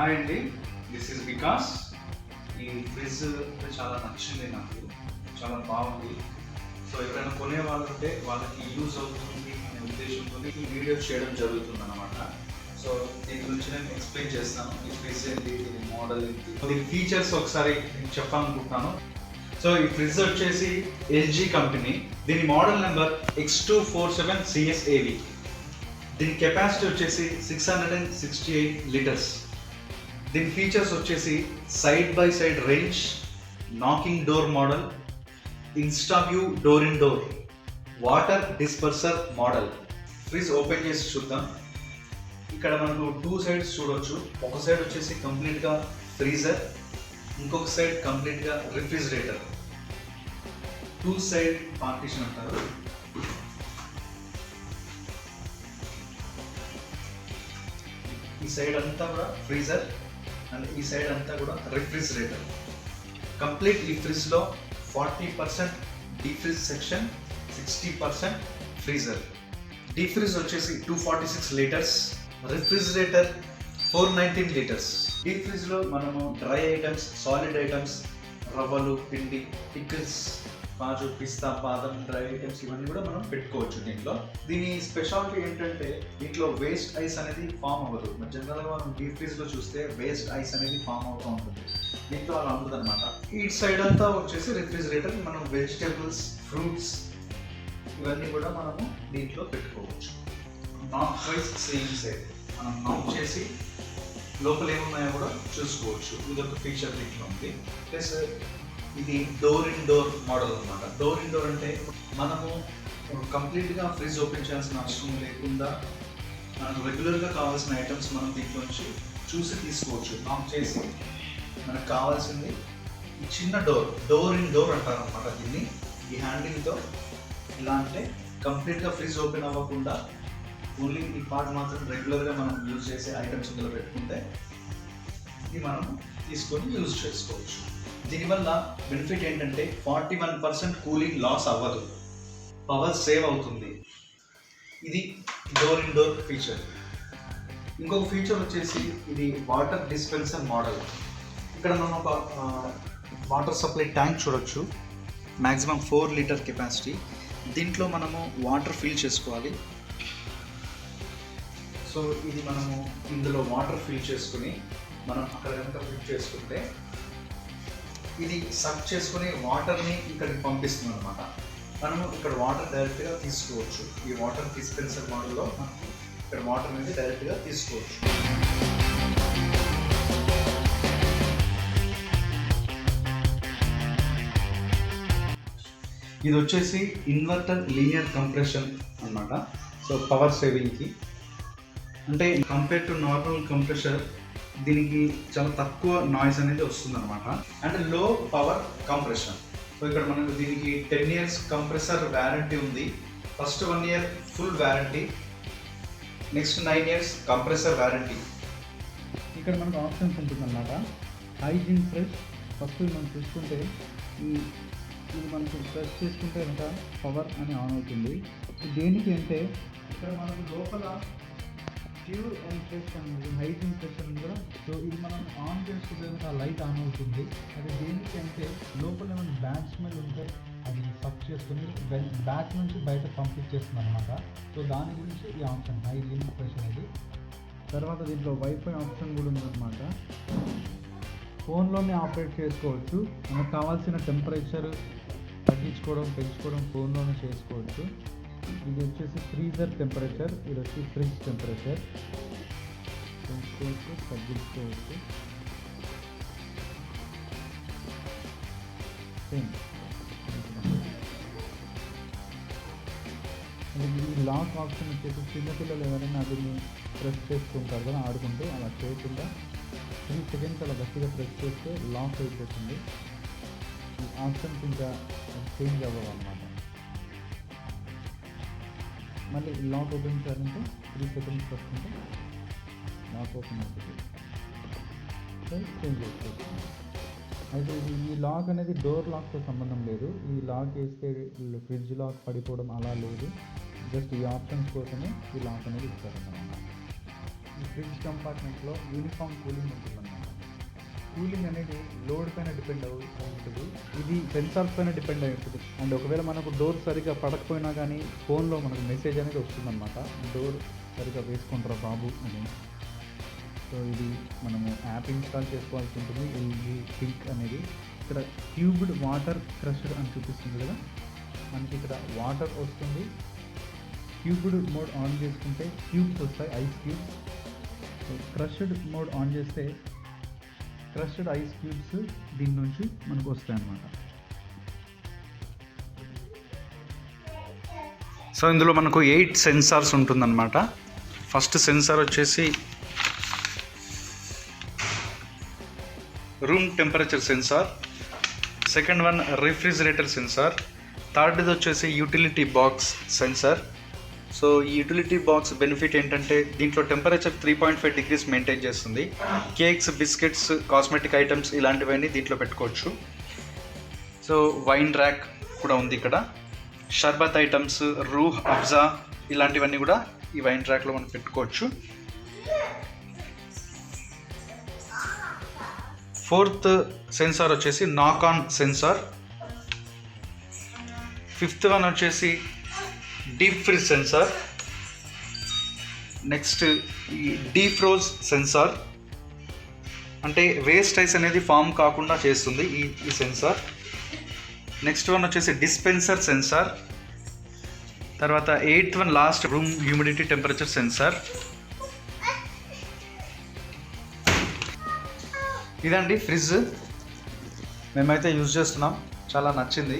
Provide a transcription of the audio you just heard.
Hi అండి, this is Vikas. ఈ fridge చాలా నచ్చింది నాకు, చాలా బాగుంది. సో ఎవరైనా కొనే వాళ్ళు ఉంటే వాళ్ళకి యూజ్ అవుతుంది అనే ఉద్దేశంతో ఈ వీడియో చేయడం జరుగుతుంది అన్నమాట. సో దీని గురించి నేను ఎక్స్ప్లెయిన్ చేస్తాను. ఈ ఫ్రిడ్జ్ ఏంటి, దీని మోడల్ ఏంటి, దీని ఫీచర్స్ ఒకసారి నేను చెప్పాలనుకుంటున్నాను. సో ఈ ఫ్రిడ్జ్ వచ్చేసి ఎల్జీ కంపెనీ, దీని మోడల్ నెంబర్ X247CSAV. దీని కెపాసిటీ వచ్చేసి 668 లీటర్స్. దీని ఫీచర్స్ వచ్చేసి side by side range, knocking door model, instaview door in door, water disperser model. Fridge open చేసి చూద్దాం. ఇక్కడ మనకు 2 సైడ్స్ చూడొచ్చు. ఒక సైడ్ వచ్చేసి కంప్లీట్గా ఫ్రీజర్, ఇంకొక సైడ్ కంప్లీట్గా రిఫ్రిజిరేటర్. 2 సైడ్ పార్టీషన్ అంటారు. ఈ సైడ్ అంతా కూడా ఫ్రీజర్ అండ్ ఈ సైడ్ అంతా కూడా రిఫ్రిజిరేటర్. కంప్లీట్ ఈ ఫ్రిడ్జ్లో 40% డీఫ్రిజ్ సెక్షన్, 60% ఫ్రీజర్. డీఫ్రిజ్ వచ్చేసి 246 లీటర్స్, రిఫ్రిజిరేటర్ 419 లీటర్స్. డీఫ్రిజ్లో మనము డ్రై ఐటమ్స్, సాలిడ్ ఐటమ్స్, రవ్వలు, పిండి, పికిల్స్, కాజు, పిస్తా, బాదం, డ్రై ఐటమ్స్ ఇవన్నీ కూడా మనం పెట్టుకోవచ్చు దీంట్లో. దీని స్పెషాలిటీ ఏంటంటే దీంట్లో వేస్ట్ ఐస్ అనేది ఫామ్ అవ్వదు. జనరల్గా మనం డీప్ ఫ్రీజ్లో చూస్తే వేస్ట్ ఐస్ అనేది ఫామ్ అవుతూ ఉంటుంది, దీంట్లో అలా ఉంటుంది అనమాట. ఈ సైడ్ అంతా వచ్చేసి రిఫ్రిజిరేటర్. మనం వెజిటేబుల్స్, ఫ్రూట్స్ ఇవన్నీ కూడా మనము దీంట్లో పెట్టుకోవచ్చు. నాక్ వైజ్ సేమ్ సైడ్ మనం నాక్ చేసి లోపల ఏమున్నాయో కూడా చూసుకోవచ్చు. ఇదొక ఫీచర్ దీంట్లో ఉంది. ప్లస్ ఇది డోర్ ఇన్ డోర్ మోడల్ అనమాట. డోర్ ఇన్ డోర్ అంటే మనము కంప్లీట్గా ఫ్రిడ్జ్ ఓపెన్ చేయాల్సిన అవసరం లేకుండా మనకు రెగ్యులర్గా కావాల్సిన ఐటమ్స్ మనం దీంట్లోంచి చూసి తీసుకోవచ్చు. ఆన్ చేసి మనకు కావాల్సింది ఈ చిన్న డోర్ ఇన్ డోర్ అంటారు అనమాట దీన్ని. ఈ హ్యాండిల్తో ఇలా అంటే కంప్లీట్గా ఫ్రిడ్జ్ ఓపెన్ అవ్వకుండా ఓన్లీ ఈ పార్ట్ మాత్రం రెగ్యులర్గా మనం యూజ్ చేసే ఐటమ్స్ ఇందులో పెట్టుకుంటే ఇది మనం తీసుకొని యూజ్ చేసుకోవచ్చు. దీనివల్ల బెనిఫిట్ ఏంటంటే 41% కూలింగ్ లాస్ అవ్వదు, పవర్ సేవ్ అవుతుంది. ఇది డోర్ ఇన్ డోర్ ఫీచర్. ఇంకొక ఫీచర్ వచ్చేసి ఇది వాటర్ డిస్పెన్సర్ మోడల్. ఇక్కడ మనం ఒక వాటర్ సప్లై ట్యాంక్ చూడొచ్చు, మ్యాక్సిమం 4 లీటర్ కెపాసిటీ. దీంట్లో మనము వాటర్ ఫిల్ చేసుకోవాలి. సో ఇది మనము ఇందులో వాటర్ ఫిల్ చేసుకుని మనం అక్కడ కనుక ఫిల్ చేసుకుంటే ఇది సక్ చేసుకుని వాటర్ని ఇక్కడికి పంపిస్తుంది అనమాట. మనము ఇక్కడ వాటర్ డైరెక్ట్గా తీసుకోవచ్చు. ఈ వాటర్ డిస్పెన్సర్ మోడల్లో మనకి ఇక్కడ వాటర్ అనేది డైరెక్ట్గా తీసుకోవచ్చు. ఇది వచ్చేసి ఇన్వర్టర్ లీనియర్ కంప్రెషన్ అన్నమాట. సో పవర్ సేవింగ్కి, అంటే కంపేర్ టు నార్మల్ కంప్రెషర్ దీనికి చాలా తక్కువ నాయిస్ అనేది వస్తుంది అనమాట. అండ్ లో పవర్ కంప్రెషన్. సో ఇక్కడ మనకు దీనికి 10 years కంప్రెసర్ వ్యారంటీ ఉంది. First 1 year full warranty, next 9 years compressor warranty. ఇక్కడ మనకు ఆప్షన్స్ ఉంటుందన్నమాట. హైజీన్ ఫ్రెష్ ఫస్ట్ మనం చూసుకుంటే ఇది మనకు ప్రెస్ చేసుకుంటే కనుక పవర్ అని ఆన్ అవుతుంది. దేనికి అంటే ఇక్కడ మనకు లోపల ప్యూర్ అండ్ ఫ్రెష్ అనేది హైజీన్ ఫ్రెష్ అని కూడా. సో ఇది మనం ఆన్ చేసుకుంటే కనుక లైట్ ఆన్ అవుతుంది. అది దేనికి అంటే లోపల మనం బ్యాడ్ స్మెల్ ఉంటే అది సక్ చేసుకుని బ్యాక్ నుంచి బయట పంపించేస్తుంది అనమాట. సో దాని గురించి ఈ ఆప్షన్ హైజీన్ ఫ్రెష్ అనేది. తర్వాత దీంట్లో వైఫై ఆప్షన్ కూడా ఉందన్నమాట. ఫోన్లోనే ఆపరేట్ చేసుకోవచ్చు. మనకు కావాల్సిన టెంపరేచర్ తగ్గించుకోవడం, పెంచుకోవడం ఫోన్లోనే చేసుకోవచ్చు. ఇది వచ్చేసి ఫ్రీజర్ టెంపరేచర్, ఇది వచ్చి ఫ్రిడ్జ్ టెంపరేచర్. పెంచుకోవచ్చు, తగ్గించుకోవచ్చు. సేమ్ ఈ లాక్ ఆప్షన్ వచ్చేసి చిన్నపిల్లలు ఎవరైనా దీన్ని ప్రెస్ చేసుకుంటారు కదా ఆడుకుంటూ, అలా చేయకుండా 3 seconds అలా గట్టిగా ప్రెస్ చేస్తే లాక్ అయిపోతుంది. ఈ ఆప్షన్స్ ఇంకా చేంజ్ అవ్వవన్నమాట. మళ్ళీ లాక్ ఓపెన్ చేయాలంటే 3 seconds పట్టుకుంటే లాక్ ఓపెన్ అవుతుంది. చేంజ్ చేసుకోవచ్చు. అయితే ఈ లాక్ అనేది డోర్ లాక్తో సంబంధం లేదు. ఈ లాక్ వేస్తే ఫ్రిడ్జ్ లాక్ పడిపోవడం అలా లేదు. జస్ట్ ఈ ఆప్షన్స్ కోసమే ఈ లాక్ అనేది ఇస్తారన్నమాట. ఈ ఫ్రిడ్జ్ కంపార్ట్మెంట్లో యూనిఫామ్ కూలింగ్ ఉంటుందన్నమాట. కూలింగ్ అనేది లోడ్ పైన డిపెండ్ ఉంటుంది. ఇది సెన్సార్స్ పైన డిపెండ్ అయి ఉంటుంది. అండ్ ఒకవేళ మనకు డోర్ సరిగ్గా పడకపోయినా కానీ ఫోన్లో మనకు మెసేజ్ అనేది వస్తుందన్నమాట, డోర్ సరిగ్గా వేసుకుంటారా బాబు అని. సో ఇది మనము యాప్ ఇన్స్టాల్ చేసుకోవాల్సి ఉంటుంది. ఎల్జీ థింక్ అనేది ఇక్కడ క్యూబ్డ్ వాటర్ క్రషర్ అని చూపిస్తుంది కదా, మనకి ఇక్కడ వాటర్ వస్తుంది. క్యూబ్డ్ మోడ్ ఆన్ చేసుకుంటే క్యూబ్స్ వస్తాయి, ice cubes. Crushed mode on చేస్తే క్రష్డ్ ఐస్ క్యూబ్స్ దీని నుంచి మనకు వస్తాయి అన్నమాట. సో ఇందులో మనకు 8 సెన్సార్స్ ఉంటుందన్నమాట. ఫస్ట్ సెన్సార్ వచ్చేసి room temperature sensor, second one refrigerator sensor, థర్డ్ది వచ్చేసి యూటిలిటీ బాక్స్ సెన్సార్. సో ఈ యూటిలిటీ బాక్స్ బెనిఫిట్ ఏంటంటే దీంట్లో టెంపరేచర్ 3.5 డిగ్రీస్ మెయింటైన్ చేస్తుంది. కేక్స్, బిస్కెట్స్, కాస్మెటిక్ ఐటమ్స్ ఇలాంటివన్నీ దీంట్లో పెట్టుకోవచ్చు. సో వైన్ ర్యాక్ కూడా ఉంది ఇక్కడ. షర్బత్ ఐటమ్స్, రూహ్ అఫ్జా ఇలాంటివన్నీ కూడా ఈ వైన్ ర్యాక్లో మనం పెట్టుకోవచ్చు. ఫోర్త్ సెన్సార్ వచ్చేసి నాక్ ఆన్ సెన్సార్. ఫిఫ్త్ వన్ వచ్చేసి డీప్ ఫ్రిజ్ సెన్సార్. నెక్స్ట్ ఈ డీఫ్రోజ్ సెన్సార్, అంటే వేస్ట్ ఐస్ అనేది ఫామ్ కాకుండా చేస్తుంది ఈ సెన్సార్. నెక్స్ట్ వన్ వచ్చేసి డిస్పెన్సర్ సెన్సార్. తర్వాత 8th one last room humidity temperature sensor. ఇదండి ఫ్రిడ్జ్, మేమైతే యూజ్ చేస్తున్నాం, చాలా నచ్చింది.